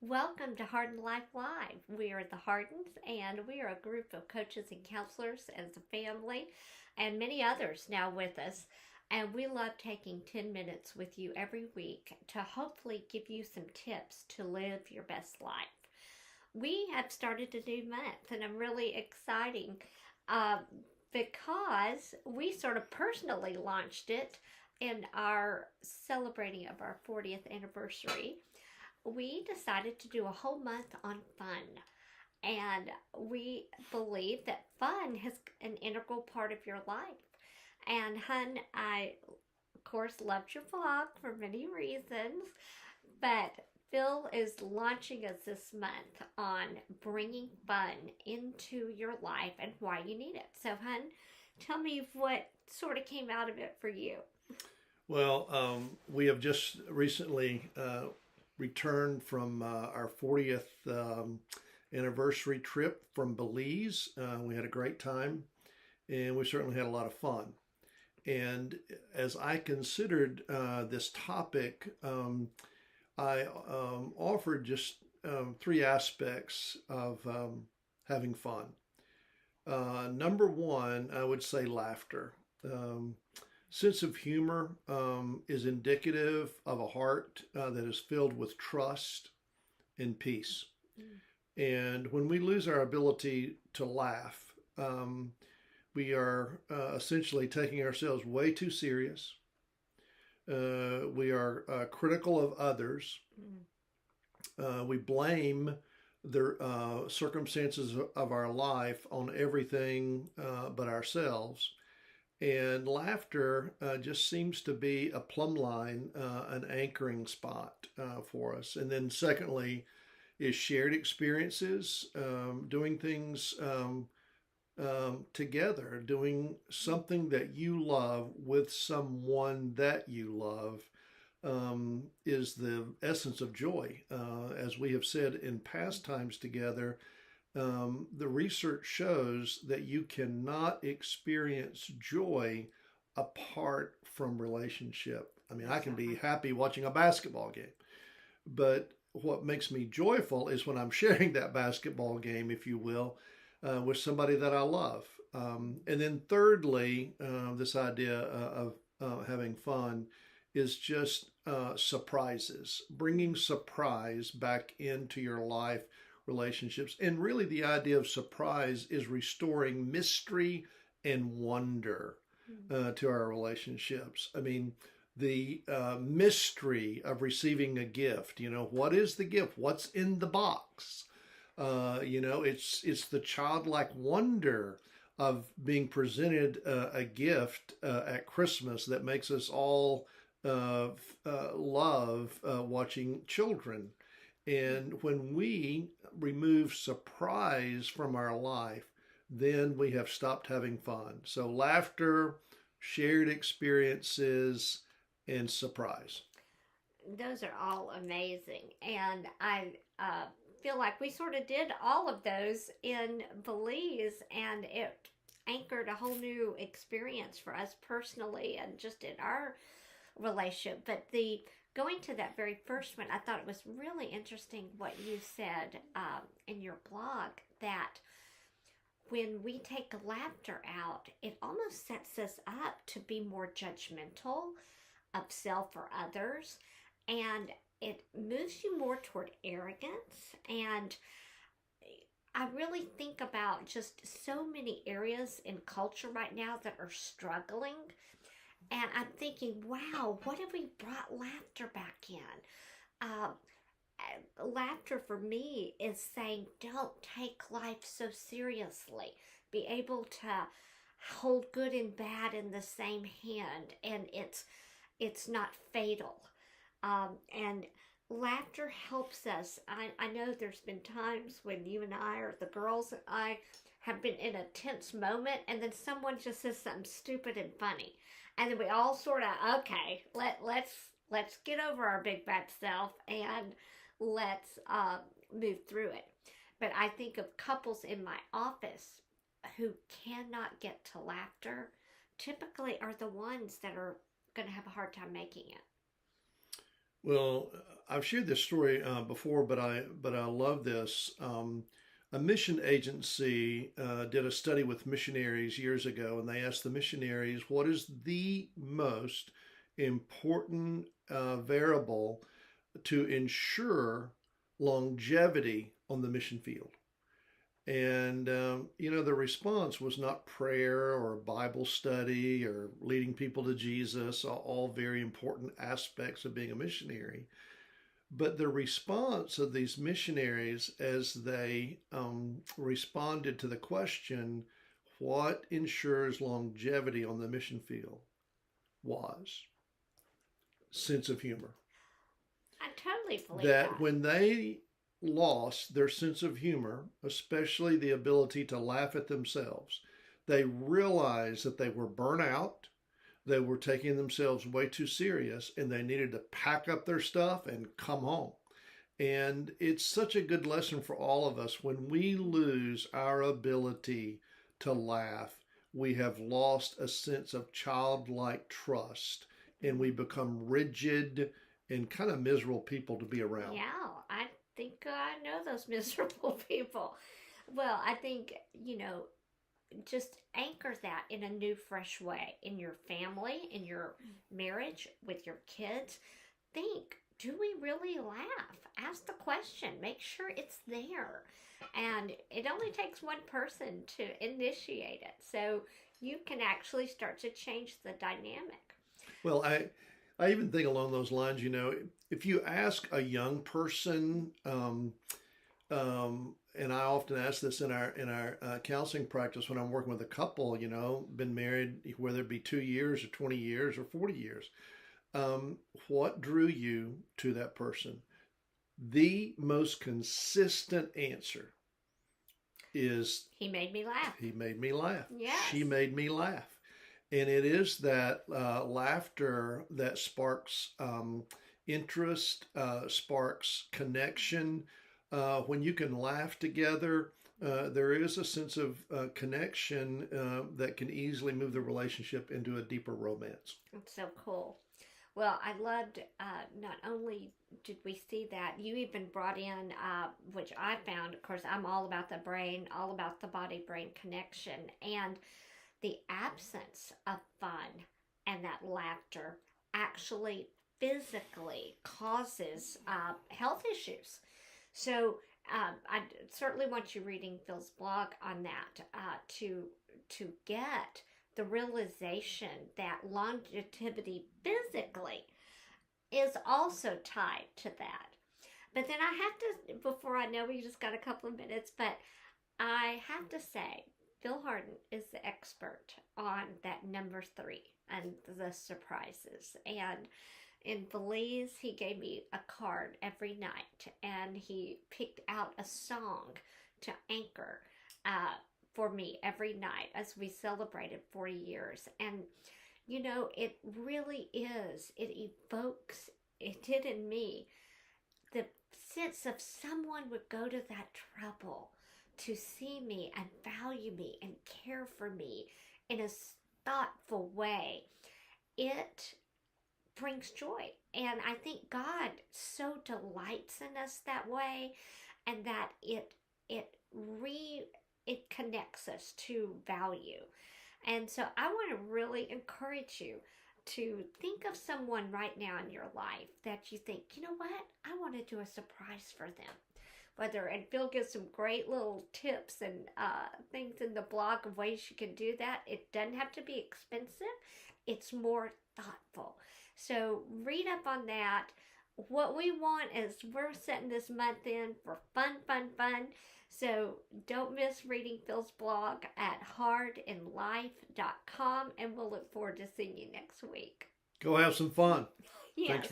Welcome to Harden Life Live. We are the Hardens, and we are a group of coaches and counselors as a family, and many others now with us. And we love taking 10 minutes with you every week to hopefully give you some tips to live your best life. We have started a new month, and I'm really exciting uh, because we sort of personally launched it in our celebrating of our 40th anniversary. We decided to do a whole month on fun. And we believe that fun is an integral part of your life. And, hun, I, of course, loved your vlog for many reasons, but Phil is launching us this month on bringing fun into your life and why you need it. So, hun, tell me what sort of came out of it for you. We have just recently returned from our 40th anniversary trip from Belize. We had a great time and we certainly had a lot of fun. And as I considered this topic, I offered just three aspects of having fun. Number one, I would say laughter. Sense of humor is indicative of a heart that is filled with trust and peace. And when we lose our ability to laugh, we are essentially taking ourselves way too serious. We are critical of others. We blame the circumstances of our life on everything but ourselves. And laughter just seems to be a plumb line, an anchoring spot for us. And then, secondly, is shared experiences, doing things together, doing something that you love with someone that you love is the essence of joy. As we have said in past times together, the research shows that you cannot experience joy apart from relationship. I mean, I can be happy watching a basketball game, but what makes me joyful is when I'm sharing that basketball game, if you will, with somebody that I love. And then thirdly, this idea of having fun is just surprises, bringing surprise back into your life, relationships. And really, the idea of surprise is restoring mystery and wonder to our relationships. I mean, the mystery of receiving a gift. You know, what is the gift? What's in the box? It's the childlike wonder of being presented a gift at Christmas that makes us all love watching children. And when we remove surprise from our life, then we have stopped having fun. So laughter, shared experiences, and surprise. Those are all amazing. And I feel like we sort of did all of those in Belize, and it anchored a whole new experience for us personally and just in our relationship. But the going to that very first one, I thought it was really interesting what you said in your blog that when we take laughter out, it almost sets us up to be more judgmental of self or others, and it moves you more toward arrogance. And I really think about just so many areas in culture right now that are struggling. And I'm thinking, wow, what if we brought laughter back in? Laughter for me is saying, don't take life so seriously. Be able to hold good and bad in the same hand, and it's not fatal. And laughter helps us. I know there's been times when you and I, or the girls and I, have been in a tense moment, and then someone just says something stupid and funny, and then we all sort of, okay, let's get over our big bad self and let's move through it. But I think of couples in my office who cannot get to laughter typically are the ones that are going to have a hard time making it. Well, I've shared this story before, but I love this. A mission agency did a study with missionaries years ago, and they asked the missionaries, "What is the most important variable to ensure longevity on the mission field?" And the response was not prayer or Bible study or leading people to Jesus, all very important aspects of being a missionary. But the response of these missionaries as they responded to the question, what ensures longevity on the mission field, was sense of humor. I totally believe That when they lost their sense of humor, especially the ability to laugh at themselves, they realized that they were burnt out, they were taking themselves way too serious, and they needed to pack up their stuff and come home. And it's such a good lesson for all of us. When we lose our ability to laugh, we have lost a sense of childlike trust, and we become rigid and kind of miserable people to be around. Yeah, I think I know those miserable people. Well, I think, just anchor that in a new, fresh way in your family, in your marriage, with your kids. Think, do we really laugh? Ask the question, make sure it's there. And it only takes one person to initiate it. So you can actually start to change the dynamic. Well, I even think along those lines, if you ask a young person, and I often ask this in our counseling practice when I'm working with a couple, been married, whether it be 2 years or 20 years or 40 years, what drew you to that person? The most consistent answer is, he made me laugh. He made me laugh. Yes. She made me laugh. And it is that laughter that sparks interest, sparks connection. When you can laugh together, there is a sense of connection that can easily move the relationship into a deeper romance. That's so cool. Well, I loved, not only did we see that, you even brought in, which I found, of course, I'm all about the brain, all about the body-brain connection, and the absence of fun and that laughter actually physically causes health issues. So I certainly want you reading Phil's blog on that to get the realization that longevity physically is also tied to that. But then I have to, before I know we just got a couple of minutes, but I have to say, Phil Harden is the expert on that number 3 and the surprises. And in Belize, he gave me a card every night, and he picked out a song to anchor for me every night as we celebrated 40 years. And, it really is. It evokes, it did in me, the sense of someone would go to that trouble to see me and value me and care for me in a thoughtful way. It brings joy. And I think God so delights in us that way, and that it connects us to value. And so I want to really encourage you to think of someone right now in your life that you think, you know what, I want to do a surprise for them. And Phil gives some great little tips and things in the blog of ways you can do that. It doesn't have to be expensive. It's more thoughtful. So read up on that. What we want is, we're setting this month in for fun. So don't miss reading Phil's blog at hardinlife.com, and we'll look forward to seeing you next week. Go have some fun. Yes. Thanks